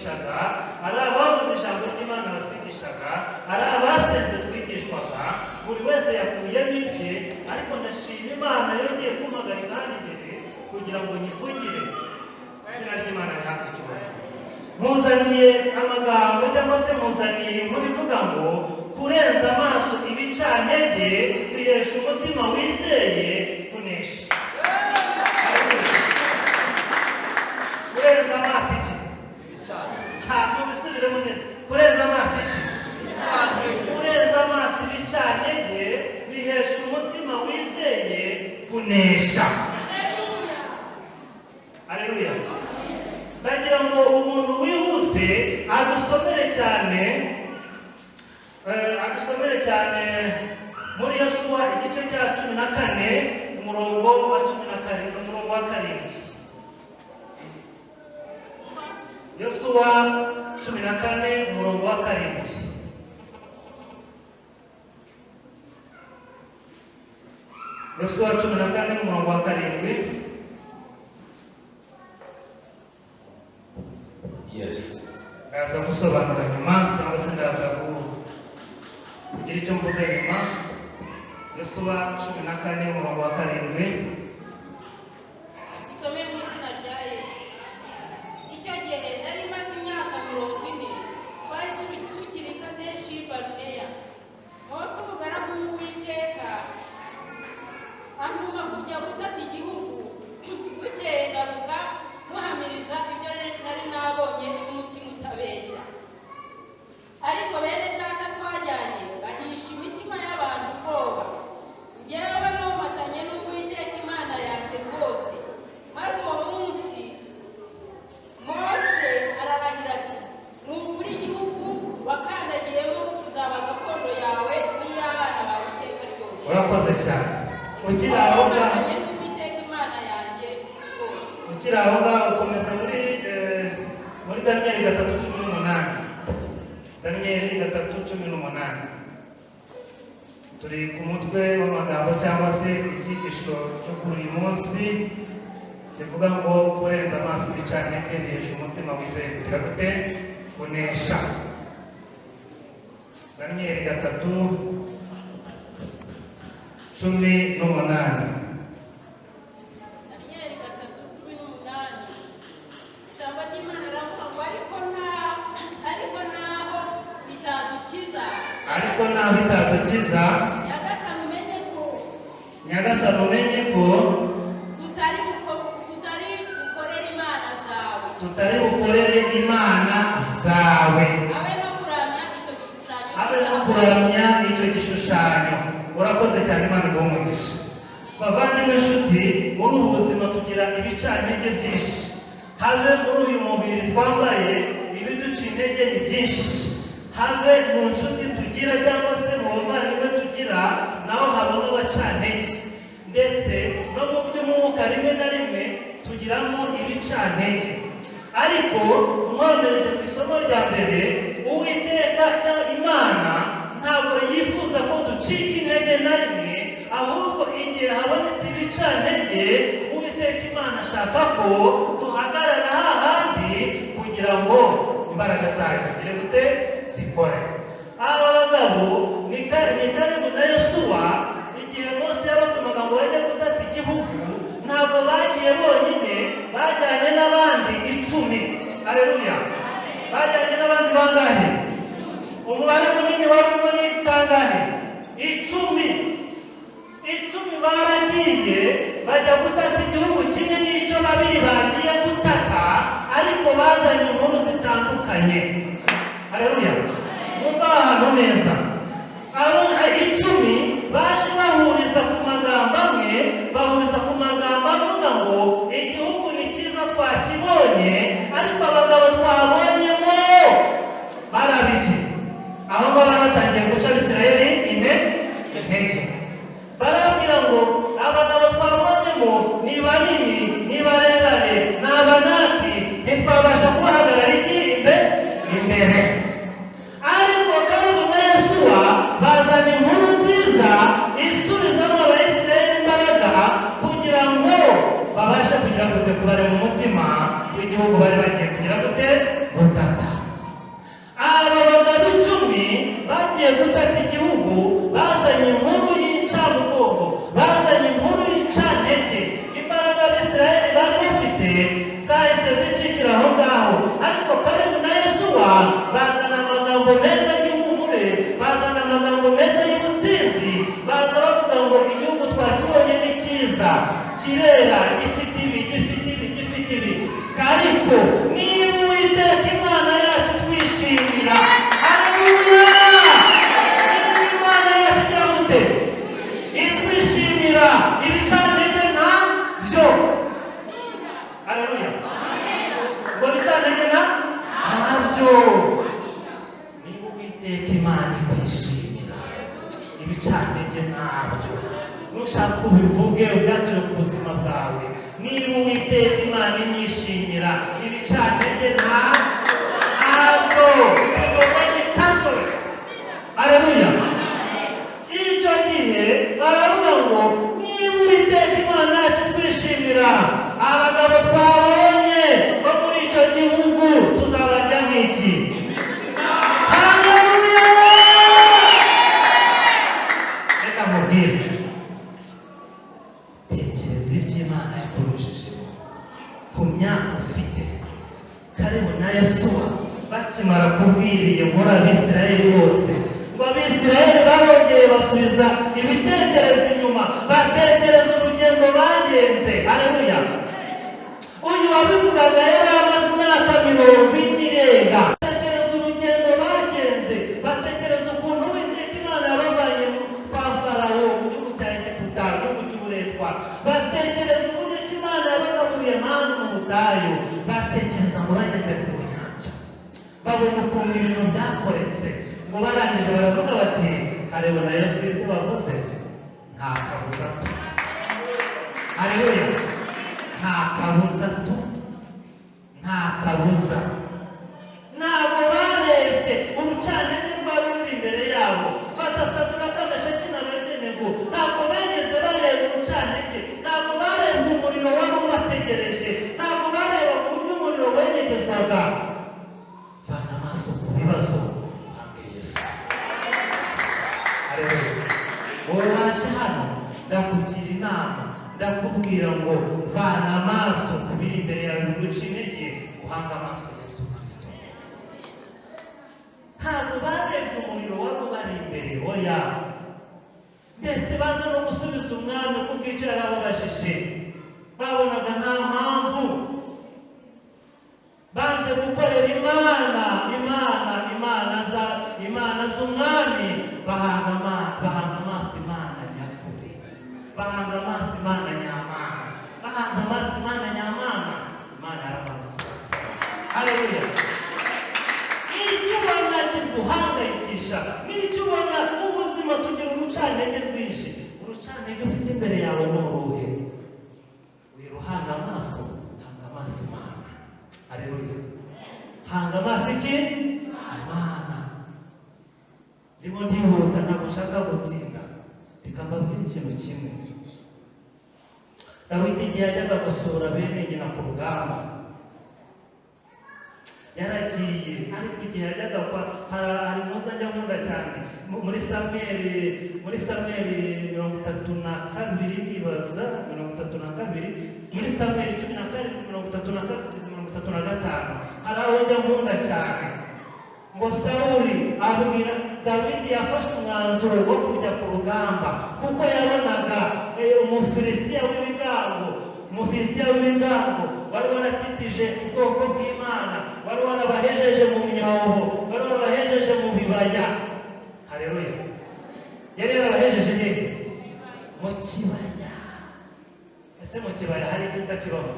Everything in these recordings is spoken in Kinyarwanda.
batwigishaga, ari abavuze ijambo ry'Imana batwigishaga, ari abasenze twigishwaga, buri wese yakuyemo ibye, ariko ndashima Imana yongeye kumpagarika hano imbere kugira ngo nyivugire. Izina ry'Imana rihabwe icyubahiro. Muzaniye amagambo cyangwa se muzaniye inkuru ivuga ngo kurenza amaso ibicantege bihesha umutima wizeye kunesha. Kurenza amaso iki? Ntabwo bisubiremo neza. Kurenza amaso iki? Kurenza amaso ibicantege bihesha umutima wizeye kunesha. Haleluya. Ndagira ngo umuntu wihuse adusomere cyane muri Yosuwa igice cya 14 umurongo wa 17 umurongo wa 7. Yosuwa 14 umurongo wa 7. Yosuwa 14 umurongo wa 7. Yes. Ndaza gusobanura nyuma cyangwa se ndaza kugira icyo mvuga nyuma. Yosuwa 14 umurongo wa 7. Isome mu izina rya Yesu. Icyo gihe nari maze imyaka 40 twari tukiri Kadeshi Barineya. Mose umugaragu w'Uwiteka antuma kujya gutata igihugu. Bukeye ndaruka muhamiriza ibyo nari nabonye n'umutima utabeshya. Ariko bene data twajyanye bahisha imitima y'abantu ubwoba. Njyewe nomatanye n'Uwiteka Imana yanjye rwose. Maze uwo munsi Mose ararahira ati ni ukuri igihugu wakandagiyemo kizaba gakondo yawe n'iy'abana bawe iteka ryose. Urakoze cyane. Ukiraho ukomeza muri Daniyeli 3:18. Daniyeli 3:18. Turi ku mutwe w'amagambo cyangwa se icyigisho cyo kuri uyu munsi kivuga ngo kurenza amaso ibicantege bihesha umutima wizeye kugira gute kunesha. Daniyeli 3:18. Ariko naho bitadukiza Nyagasani umenye ko tutari bukorere imana zawe habe no kuramya icyo gishushanyo. Urakoze cyane, Imana iguhe umugisha. Bavandimwe inshuti, muri ubu buzima tugira ibicantege byinshi. Habe muri uyu mubiri twambaye ibiduca intege ni byinshi. Habe mu nshuti tugira cyangwa se mu bavandimwe tugira naho habamo abacantege, ndetse no mu by'umwuka rimwe na rimwe tugiramo ibicantege. Ariko mwomeje ku isomo rya mbere, Uwiteka Imana ntabwo yifuza ko ducika intege na rimwe, ahubwo igihe habonetse ibicantege Uwiteka Imana ashaka ko duhagarara hahandi kugira ngo imbaraga zayo zigire gute zikore. Aba bagabo ni Kalebu na Yosuwa, igihe Mose yabatumaga ngo bajye gutata igihugu, ntabwo bagiye bonyine, bajyanye n'abandi 10. Haleluya. Bajyanye n'abandi bangahe? Umubare munini warimo ni kangahe? 10 baragiye bajya gutata igihugu kimwe n'icyo babiri bagiye gutata, ariko bazanye inkuru zitandukanye. Haleluya. Mwumva ahantu neza. Abo 10 baje bahuriza ku magambo amwe, bahuriza ku magambo avuga ngo igihugu ni cyiza twakibonye, ariko abagabo twabonyemo barabiki. Aho ngo baratangiye guca Abisirayeli intege. Barabwira ngo abagabo twabonyemo ni banini, ni barebare, ni abanaki, ntitwabasha kubahagarara imbere. Ariko Kalebu na Yosuwa bazana inkuru nziza isubizamo Abayisirayeli imbaraga kugira ngo babashe kugira gute kubare mu mutima w'igihugu bari bagiye kugira gute gutata. Aba bagabo 10 bagiye gutata igihugu, bazanye inkuru y'incamugongo, bazanye inkuru y'incantege. Imbaraga Abisirayeli bari bafite zahise zicikira aho ngaho, ariko Kalebu na Yosuwa bazana amagambo meza y'ihumure, bazana amagambo meza y'ubutsinzi, baza bavuga ngo igihugu twakibonye ni cyiza, kirera, gifite ibi, gifite ibi, gifite ibi. Ariko niba Uwiteka Imana yacu twishimira, haleluya, niba Imana yacu igira gute itwishimira, ibicantege ntabyo, haleluya, ngo ibicantege ntabyo. Niba Uwiteka Imana ikwishimira, ibicantege ntabyo. Nushaka ubivuge ubyature ku buzima bwawe. Niba Uwiteka Imana inyishimira, ibicantege ntabyo, tuzobanye kansore. Haleluya. Icyo gihe baravuga ngo niba Uwiteka Imana yacu twishimira, abagabo twabonye bo muri icyo gihugu tuzabarya nk'iki? Haleluya. Reka mubwire, tekereza iby'Imana yakurushijemo ku myaka ufite. Kalebu na Yosuwa bakimara kubwira iyo nkuru Abisirayeli bose, ngo Abisirayeli barongeye basubiza ibitekerezo inyuma, batekereza urugendo bagenze. Haleluya. Uyu wabivugaga yari amaze imyaka 40 irenga. Batekereza urugendo bagenze, batekereza ukuntu Uwiteka Imana yabavanye kwa Farawo mu gihugu cya Egiputa, mu gihugu cy'uburetwa. Batekereza uburyo Imana yabagaburiye manu mu butayu. Batekereza ngo bageze ku nyanja, babona ukuntu ibintu byakoretse, ngo barangije baravuga bati Kalebu na Yosuwa ibyo bavuze nta kabuza tu. Haleluya. Nta kabuza tu, nta kabuza. Ntabwo barebye urucantege rwari ruri imbere yabo. Fata Saduraka, Meshaki na Abedenego, ntabwo bageze bareba urucantege, ntabwo barebye umuriro wari ubategereje, ntabwo bareba uburyo umuriro wenyegezwaga. Vana amaso ku bibazo, uhange Yesu. Haleluya. Wowe waje hano ndakugira inama, ndakubwira ngo vana amaso ku biri imbere yawe, biguca intege, uhanga amaso Yesu Kristo. Ntabwo barebye umuriro wari ubari imbere, oya. Ndetse baza no gusubiza umwami kuko icyo yari ababajije babonaga nta mpamvu. Banze gukorera Imana z'umwami, bahanga amaso Imana nyakuri, bahanga amaso Imana nyamana, bahanze amaso Imana nyamana. Imana yaramanutse. Haleluya. Nicyo ubona kiguhangayikisha, nicyo ubona ubuzima tugira urucantege rwinshi. Urucantege ufite imbere yawe ni uruhe? Wiruhanga amaso, hanga amaso Imana. Haleluya. Hanga amaso iki? Imana. Ndimo ndihuta, ntabwo ushaka gutinda. Reka mbabwire ikintu kimwe. Dawidi igihe yajyaga gusura bene nyina ku rugamba, yaragiye, ariko igihe yajyaga hari muza njya nkunda cyane muri Samweli 32 ndibaza 32, muri Samweli 17:32-35 hari aho njya nkunda cyane, ngo Sawuli abwira Dawidi yafashe umwanzuro wo kujya ku rugamba kuko yabonaga umufilisitiya w'ibigango wari waratitije ubwoko bw'Imana, wari warabahejeje mu myobo, wari warabahejeje mu bibaya. Haleluya. Yari yarabahejeje hehe? Mu kibaya. Ese mu kibaya hari ikiza kibaho?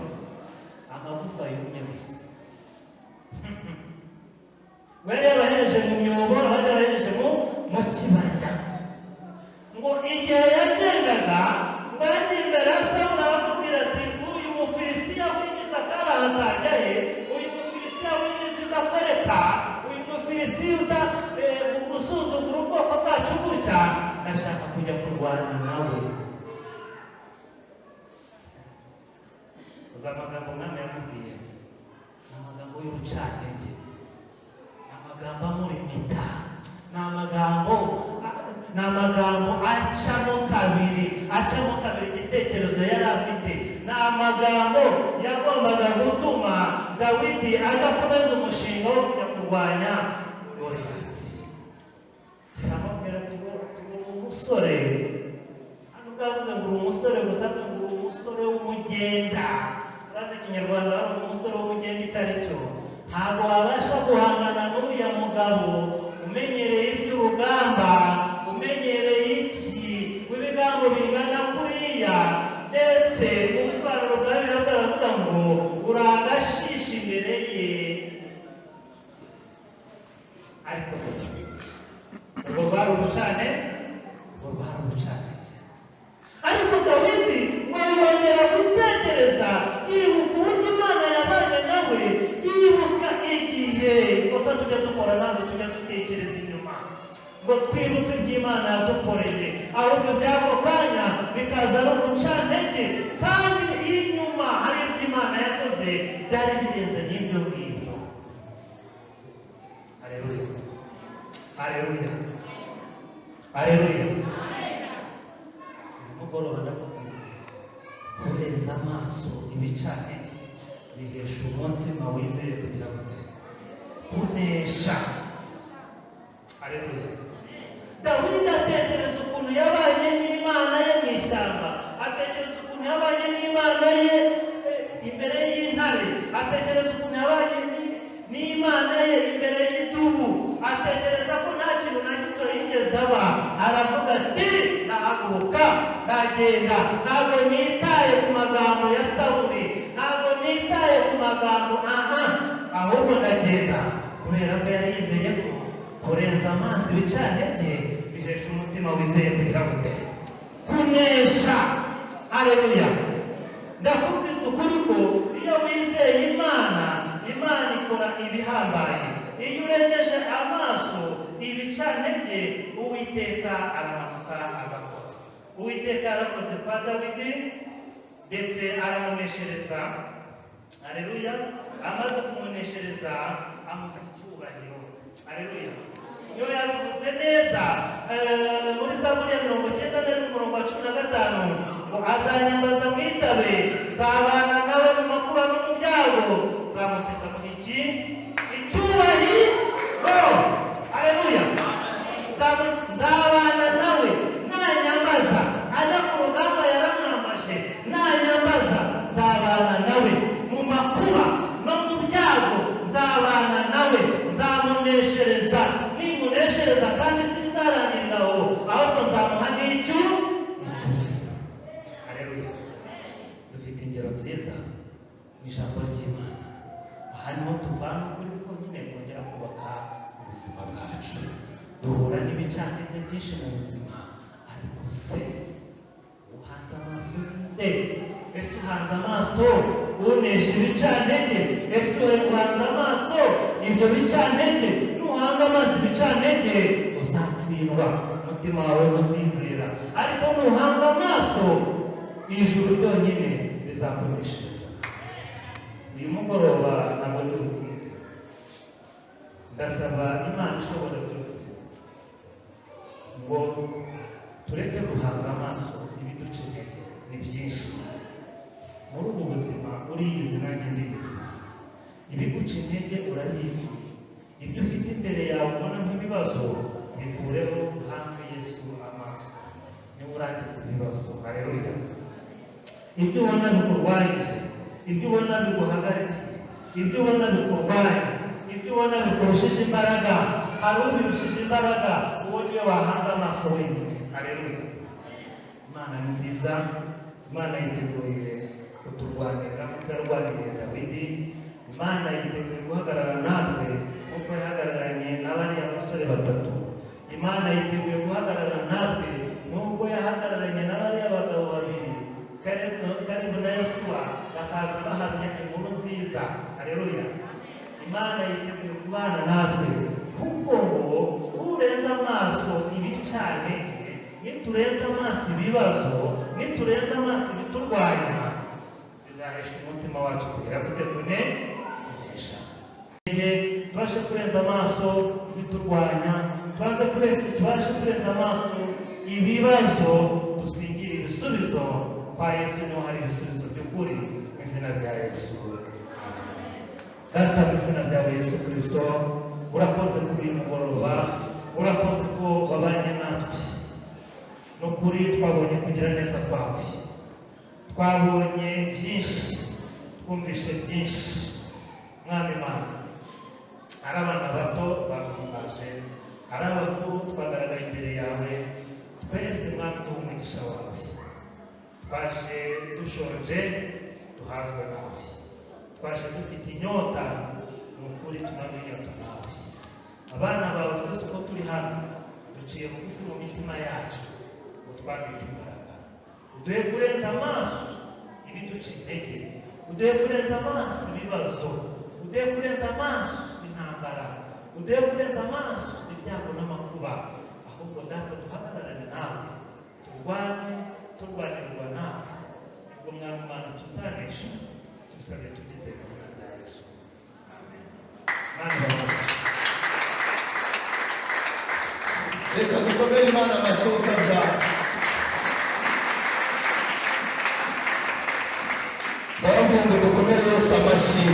Amagufa yumye gusa. Wari yabahejeje mu myobo, abandi yabahejeje mu kibaya. Ngo igihe yagendaga, ngo yagendera Sawuli aramubwira ati uyu mufilisitiya w'ingiza karahazajya he, uyu mufilisitiya w'ingiza udakoreka, uyu mufilisitiya usuzugura ubwoko bwacu gutya, ndashaka kujya kurwana nawe. Uzi amagambo umwami yamubwiye? Amagambo y'urucantege. amagambo amurimita, ni amagambo acamo kabiri igitekerezo yari afite, ni amagambo yagombaga gutuma Dawidi adakomeza umushinga wo kujya kurwanya Goliyati. Aramubwira ati uri umusore, hano bwavuze ngo uri umusore gusa, ngo uri umusore w'umugenda. Urazi ikinyarwanda hari umusore w'umugenda icyo ari cyo. Ntabwo wabasha guhangana n'uriya mugabo umenyereye iby'urugamba, umenyereye iki w'ibigambo bingana kuriya, ndetse ubusobanuro bwa Bibiliya baravuga ngo uri agashishi imbere ye. Ariko si urwo rwari ubucane, ariko Dawidi ngo yongera gutekereza, yibuka uburyo Imana yabanye nawe, yibuka igihe gusa tujya dukora ntabwo tujya dutekereza inyuma ngo twibuke iby'Imana yadukoreye, ahubwo by'ako kanya bikaza ari ubucantege, kandi inyuma hari iby'Imana yakoze byari birenze n'ibyo ngibyo. Haleluya, haleluya, haleluya. Umugoroba ndakubwira, kurenza amaso ibicantege bihesha umutima wizeye kugira ngo kunesha. Haleluya. Dawidi atekereza ukuntu yabanye n'Imana ye mu ishyamba, atekereza ukuntu yabanye n'Imana ye imbere y'intare, atekereza ukuntu yabanye n'Imana ye imbere y'idubu, atekereza ko nta kintu na gito yigeze aba. Aravuga ati nahaguruka ndagenda, ntabwo nitaye ku magambo ya Sawuli, ntabwo nitaye ku magambo ahubwo ndagenda, kubera ko yari yizeye ko kurenza amaso ibicantege bihesha umutima wizeye kugira gute kunesha. Haleluya. Ndakubwiza ukuri ko iyo wizeye Imana, Imana ikora ibihambaye. Iyo urengeje amaso ibicantege, Uwiteka aramanuka agakora. Uwiteka arakoze kwa Dawidi ndetse aramuneshereza. Haleluya. Amaze kumuneshereza amuha icyubahiro. Haleluya. Iyo yabivuze neza muri Zaburi ya 99:15 ngo azanyambaza mwitabe, nzabana nawe mu makuba no mu byago, nzamukiza mu iki icyubahiro. Haleluya. Nzabana nawe, nanyambaza ajya ku rugamba yaramwambashe, nanyambaza nzabana nawe mu makuba no mu byago, nzabana nawe, nzamuneshereza. Nimuneshereza kandi sinzarangirira aho, ahubwo nzamuha n'icyubahiro. Haleluya. Dufite ingero nziza mu ijambo ry'Imana. Aha niho tuvana ukuri ko nyine kongera kubaka ubuzima bwacu. Duhura n'ibicantege byinshi mu buzima, ariko se uhanze amaso nde? Ese uhanze amaso unesha ibicantege? Ese uhanze amaso ibyo bicantege? Nuhanga amaso ibicantege uzatsindwa, umutima wawe ntuzizera. Ariko nuhanga amaso ijuru ryonyine rizakuneshereza. Uyu mugoroba ntabwo ndi butinde, ndasaba Imana ishobora byose ngo tureke guhanga amaso ibiduca intege. Ni byinshi muri ubu buzima, uriyizi nanjye ndiyizi. Ibiguca intege urabizi, ibyo ufite imbere yawe ubona nk'ibibazo bikureho, uhange Yesu amaso, niwe urangiza ibibazo. Haleluya. Ibyo ubona bikurwanyije, ibyo ubona biguhagarikiye, ibyo ubona bikurwanya, ibyo ubona bikurushije imbaraga, hari ubirushije imbaraga, uwo niwe wahanga amaso wenyine. Haleluya. Imana ni nziza. Imana yiteguye kuturwanirira nk'uko yarwaniriye Dawidi. Imana yiteguye guhagarara natwe nk'uko yahagararanye n'abariya basore batatu. Imana yiteguye guhagarara natwe nk'uko yahagararanye n'abariya bagabo babiri, Kalebu na Yosuwa, bakaza bahamya inkuru nziza. Haleluya. Imana yiteguye kubana natwe, kuko ngo urenze amaso ibicantege, niturenza amaso ibibazo, niturenza amaso ibiturwanya, bizahesha umutima wacu kugira gute kunesha. tubashe kurenza amaso biturwanya, tubashe kurenza amaso ibibazo, dusingire ibisubizo kwa Yesu. Niho hari ibisubizo by'ukuri mu izina rya Yesu. Data, mu izina ryawe Yesu Kristo, urakoze kuri uyu mugoroba, urakoze ko wabanye natwe. Nukuri twabonye kugira neza kwawe, twabonye byinshi, twumvishe byinshi. Mwami Mana, ari abana bato baguhimbaje, ari abakuru twagaragaye imbere yawe, twese Mwami duha umugisha wawe. Twaje dushonje, duhazwe nawe. Twaje dufite inyota, nukuri tunanywa inyota nawe. Abana bawe twese uko turi hano, duciye bugufi mu mitima yacu, utwambike imbaraga. Uduhe kurenza amaso ibiduca intege, uduhe kurenza amaso ibibazo, uduhe kurenza amaso intambara, uduhe kurenza amaso ibyago n'amakuba. Ahubwo Data, duhagararane nawe, turwanirwa nawe. Ubwo Mwami Mana tuzanesha, tubisabye tugize izina rya Yesu. Amen. Reka dukomere Imana amashyi y'ukabyara. Bavuga ngo dukomere Yesu amashyi.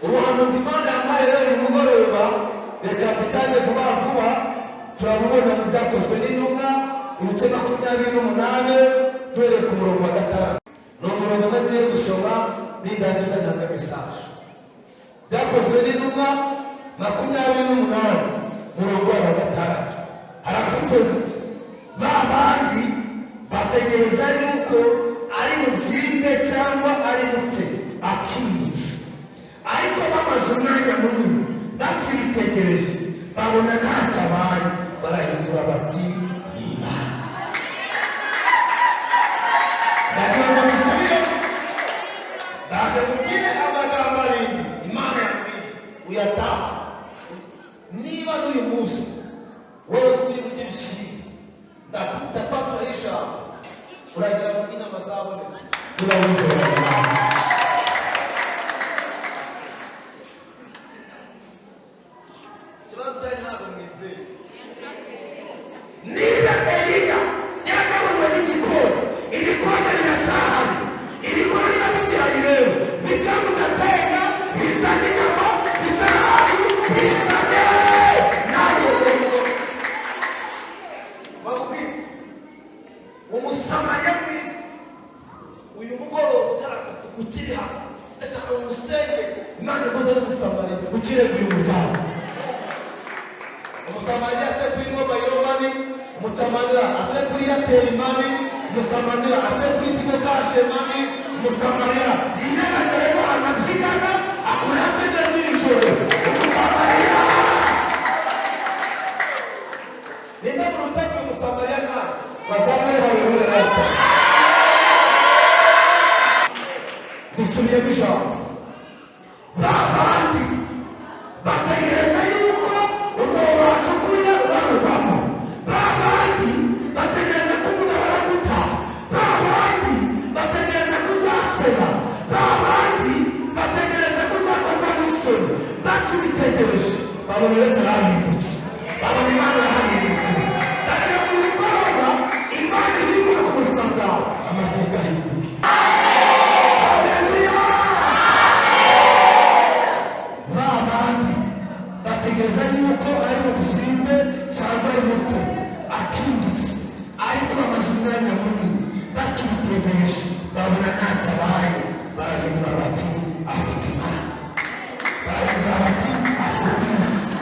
Ubuhanuzi Imana yampaye rero uyu mugoroba, reka dutange vuba vuba. Turabubona mu byakozwe n'intumwa ibice 28 duhereye ku murongo wa 5. Ni umurongo nagiye gusoma nindangiza ntanga mesaje. Byakozwe n'intumwa 28 murongo wa 6. Haravuze ba bandi bategereza yuko ari mubyimbe cyangwa ari mupfe akindutse, ariko bamaze umwanya munini bakibitegereje babona ntacyo abaye, barahindura bati ni Imana. Ndagira ngo musubire, ndaje mubwire amagambo arindwi Imana yabwiye uyataha. Niba n'uyu munsi wowe uri kurya ibishimbo, ndakwatura y'ijambo, uragira ngo inama zabonetse, urabizera Imana. Ikibazo cyari ntabwo mwizeye. Niba Eliya yagaburiwe n'igikoni, ibikoni biracyahari, ibikoni biba bigihari rero, bica mu gatega, bizana inyama, bica ahantu, bizane nawe babwira umusamariya mwiza. Uyu mugoroba ukiri hano, ndashaka ngo musenge Imana iguze n'umusamariya ukirega uyu muryango. Umusamariya ace kuri Mobile Money, umusamariya ace kuri Airtel Money, umusamariya ace kuri Tigo Cash Money, umusamariya yiyerekeye ko anabyigana akora sente z'ijoro. Umusamariya ninde mu rutego umusamariya ntaje bazamure haleluya. Dusubiremo ijambo. Ba bandi bategereza yuko urwobo bacukuye uraruvamo. Ba bandi bategereza ko umugabo araguta. Ba bandi bategereza kuzaseba. Ba bandi bategereza kuzakorwa n'isoni. Bakibitegereje babona Yesu arahindutse, babona Imana arahindutse. Ndagira ngo uyu mugoroba Imana ihindure ku buzima bwawe, amateka ahinduke. Haleluya. Ba bandi bategereza yuko ari mu busimbe cyangwa ari mupfe akindutse, ariko bamaze umwanya munini bakibitegereje babona ntacyo abaye, barahindura bati afite Imana, barahindura bati afite ubwiza.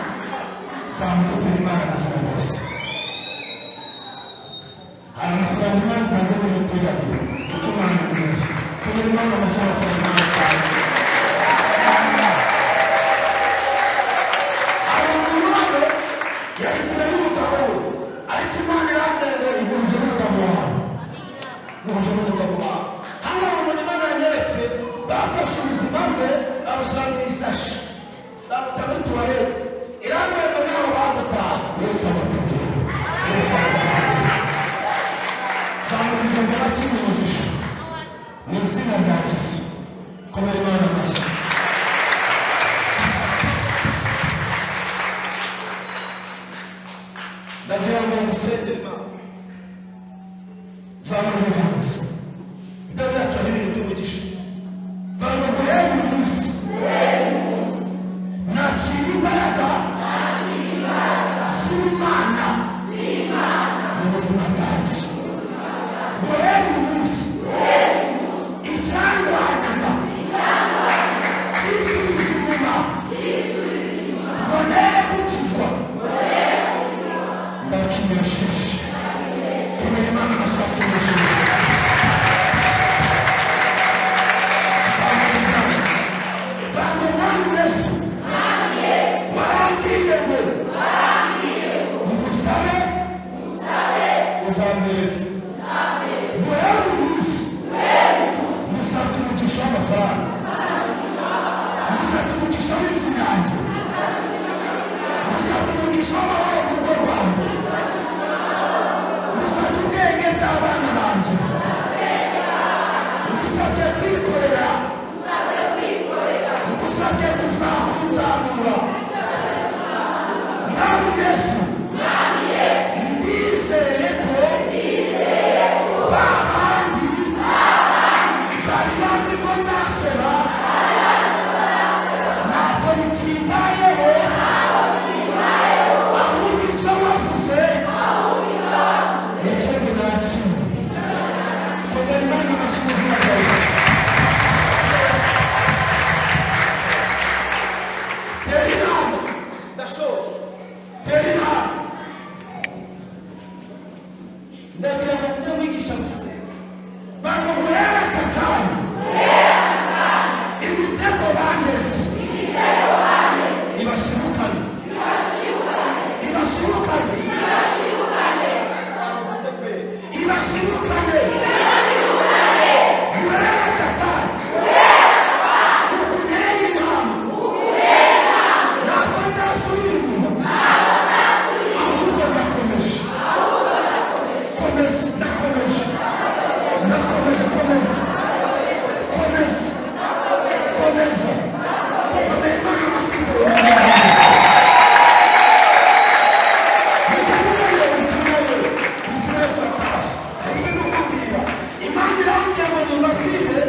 Zamukubira Imana gusaba Yesu. Hari amafaranga Imana itanze mu muturage kuko Imana imwiye kubera Imana amafaranga Imana itanze. Yari kure y'umugabo we, ariko Imana irambwira ngo igurije n'umugabo wawe, igurije n'umugabo wawe. Hano babona Imana yanyeretse, bafashe ubuzima bwe babushyira mu isashi, babuta muri tuwarete. Irambwira ngo naho bagutaha Yesu abategera, Yesu abategera. Zamukigenda bakiri umugisha mu izina rya Yesu. komera Imana amashyi. ndagira ngo musengere Imana zamura ibiganza ibyo byacu ari ibintu by'umugisha zamura guhera uyu munsi nakira imbaraga z'Imana mu buzima bwacu guhera uyu munsi icyandwanaga cyisubiza inyuma mboneye gukizwa ndakinesheje komera Imana amashyi atunesheje. Zamura Mwami Yesu warambwiye ngo ngusabe uzampereza guhera uyu munsi musabye umugisha w'amafaranga musabye umugisha w'inzu yanjye musabye umugisha w'amahoro mu rugo rwanjye musabye ubwenge bw'abana banjye musabye kwikorera musabye kuzakunzamura Mwami Yesu ndizeye ko ba bandi bari bazi ko nzaseba ntabwo bikimbayeho ahubwo icyo wavuze nicyo nakimwe komera Imana amashyi mu izina rya Yesu. tera inama ndashoje tera inama ndagira ngo mujye mwigisha gusenga banga guhera aka kanya imitego banteze ibashibukane ibashibukane ibashibukane guhera aka kanya ukuneye intambwe ntabwo nzasubira inyuma ahubwo ndakomeje komeza ndakomeje ndakomeje komeza komeza komeza komera Imana amashyi Imana irambwira ngo nibabwire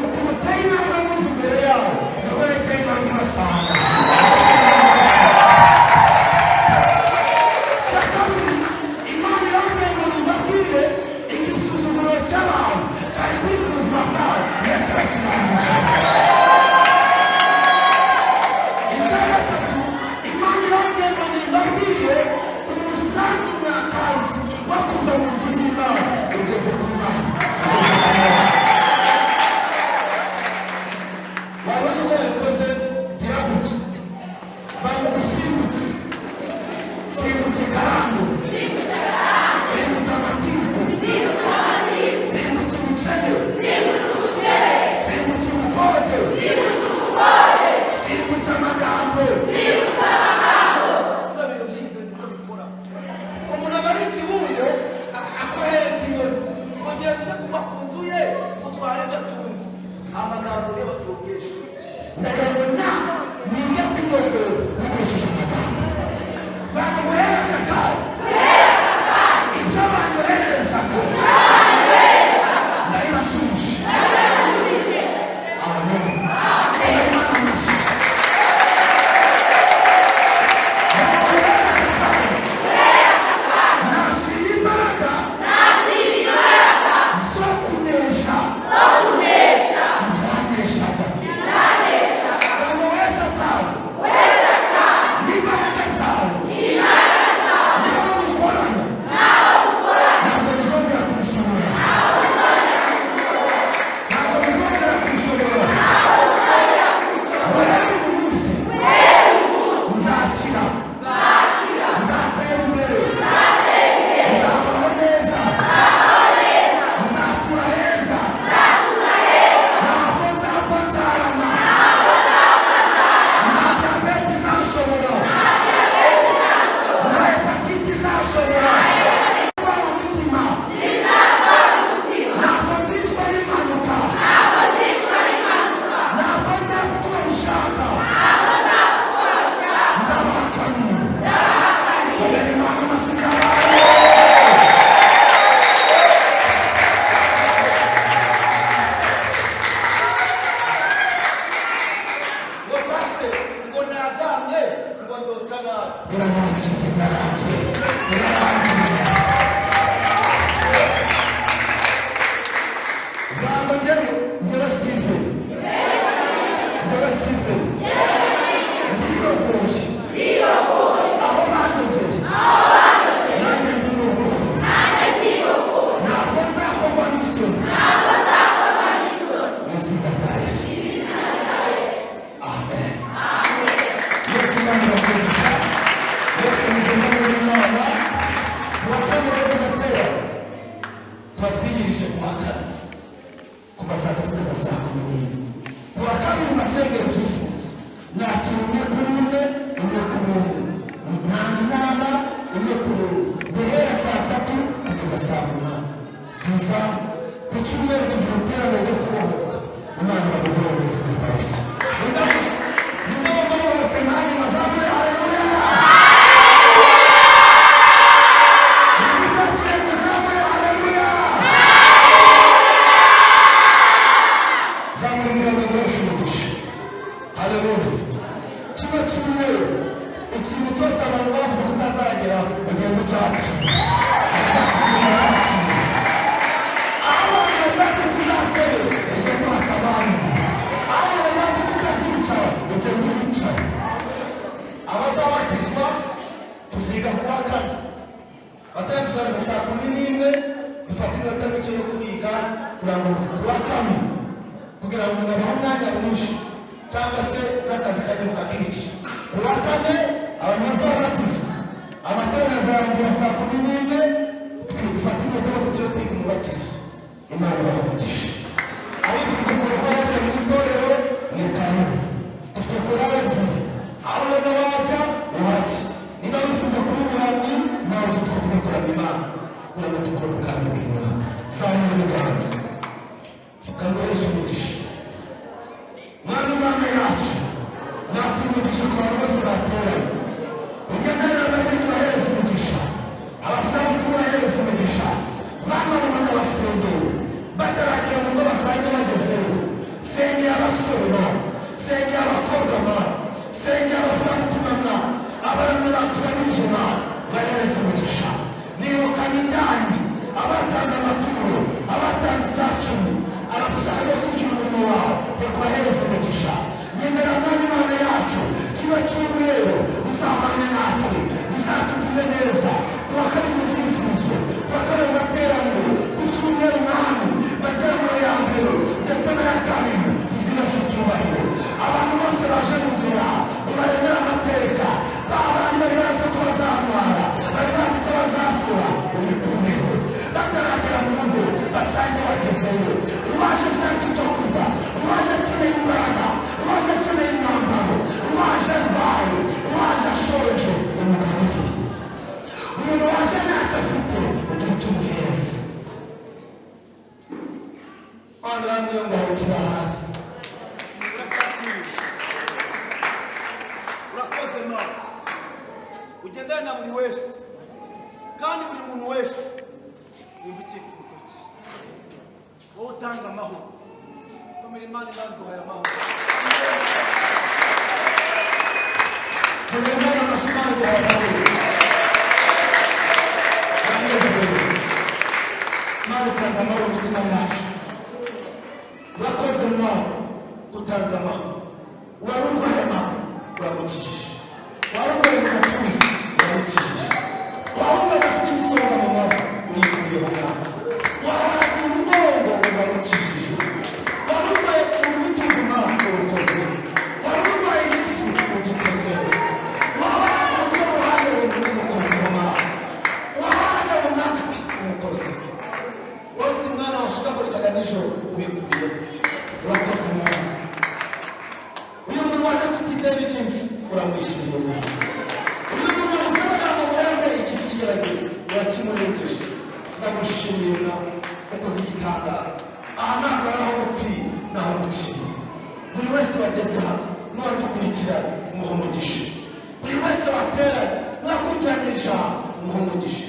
ukuntu uteye intambwe muzi imbere yawe niko iteye intambwe ibasanga. Imana irambwira ngo nibabwire igisuzuguro cy'abantu cyari kuri ku buzima bwawe Yesu arakirangije. icya gatatu Imana irambwira ngo nibabwire umusanzu mwakazi wo kuza mu nzu y'Imana ugeze ku Mana. wabona uko yabikoze gira gutya bamugusimbutse simbutse ikarambu simbutse amatiku simbutse ubukene simbutse ubukode simbutse amagambo ibintu byiza niko bikora umuntu aba ari ikibuno akohereza inyoni mu gihe tujya kuba ku nzu ye utware ibyo atunze amagambo niyo batugesha ndagira ngo nama mwige kwiyongera mukoresheje amagambo banga guhera aka kanya ibyo banyoherezaga ndabibashubije amen Imana amashyi. Nashyira imbaraga zo kunesha ibyaneshaga. Banga wese atawe kabiri masenge byifuza nakira umwe kuri umwe umwe kuri umwe ntanga inama umwe kuri umwe guhera saa 3 kugeza saa 8 gusa ku cyumweru tugira iterambere ryo kubohoka imana baguhoreza kutarisa niba wabohotse nanjye mazamure haleluya nigitacire mazamure haleluya zamure mwibaza guhesha umugisha haleluya kino cyumweru ikintu cyose abantu bavuze kutazagera mu gihugu cyacu abazabatizwa tuziga kuwa kane batangizariza saa 11 dufata iminota mike yo kwiga kugira ngo kuwa kane kugira ngo umuntu abahe umwanya mwinshi cyangwa se n'akazi kagemuka kenshi kuwa kane abantu bazabatizwa amatorero azarangira saa 11 dufata iminota mike yo kwiga umubatizo imana ibaha umugisha abifuza kuruhura mu itorero ni karibu dufite korali ebyiri aho ubona wajya wajya niba wifuza kuba umuramyi nawe dufite kuramya imana kugira ngo dukore ubwami bw'imana zamura ibiganza tukamuhesha umugisha mwana imana yacu natuma umugisha ku bantu bose bateranye ugendera n'abandi bahereza umugisha abavuga ngo bahereza umugisha bana bamwe basengeye bataragira mu ngo basange bagezeho sengera abasore babo sengera abakobwa babo sengera abavugabutumwa babo abantu baturanije babo bahereza umugisha nirukana indani abatanze amaturo abatanze icyacumi abashaka bose kugira umurimo wawe yo kubahereza umugisha nyemera mwana imana yacu kiba cy'umweru uzabane natwe uzatugire neza kuwa kabiri mu byifuzo kuwa kabiri mu materaniro ku cyumweru mwami materaniro ya mbere ndetse n'aya kabiri izirasha icyubahiro abantu bose baje mu nzira ubaremera amateka babandi bari bazi ko bazamwara bari bazi ko bazasura uri kumweho bataragera mu rugo basange bagezeyo uwaje ushaka icyo kurya uwaje akeneye imbaraga uwaje akeneye imyambaro uwaje arwaye uwaje ashonje umugarure umuntu waje ntacyo afite ugira icyo umuhereza wanduramye ngo hari ikirahari urakoze nawe ugendana na buri wese kandi buri muntu wese wumva icyifuzo cye wowe utanga amahoro komera imana imana duhaye amahoro komera imana amashimari duhaye amahoro imana itanze amahoro mu mitima yacu urakoze mwana utanze amahoro waba urwaye amahoro uramukijije waba urwaye mu gatuza uramukijije waba urwaye afite imisonga mu mavi uyikuyeho mwana waba uragira umugongo uramukijije waba urwaye urutugu mwana urukoze waba urwaye igifu ugikozeho waba uragira umutwe w'uruhande umukozeho mwana waba uragira mu matwi umukozeho waba ufite umwana washikagurikaga nijoro ubikuyeho urakoze mwana uyu muntu waje afite ideni ryinshi uramwishyuriye mwana uyu muntu waje amagambo meza iki kigerageza urakimurengeje ndagushimiye mwana ukoze igitangaza aha ntabwo ari aho gupfira ni aho gukira buri wese wageze hano n'uwadukurikira umuha umugisha buri wese wateranye n'uwakurikiranye ijambo umuha umugisha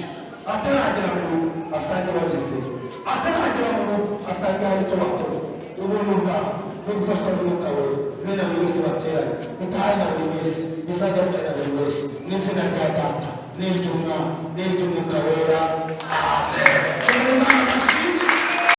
ataragera mu rugo asange wagezeyo ataragera mu rugo asange hari icyo wakoze ubuntu bwawe no gufashwa n'umwuka wawe be na buri wese bateranye bitahari na buri wese bizagarukane na buri wese n'izina rya data n'iry'umwana n'iry'umwuka wera amen.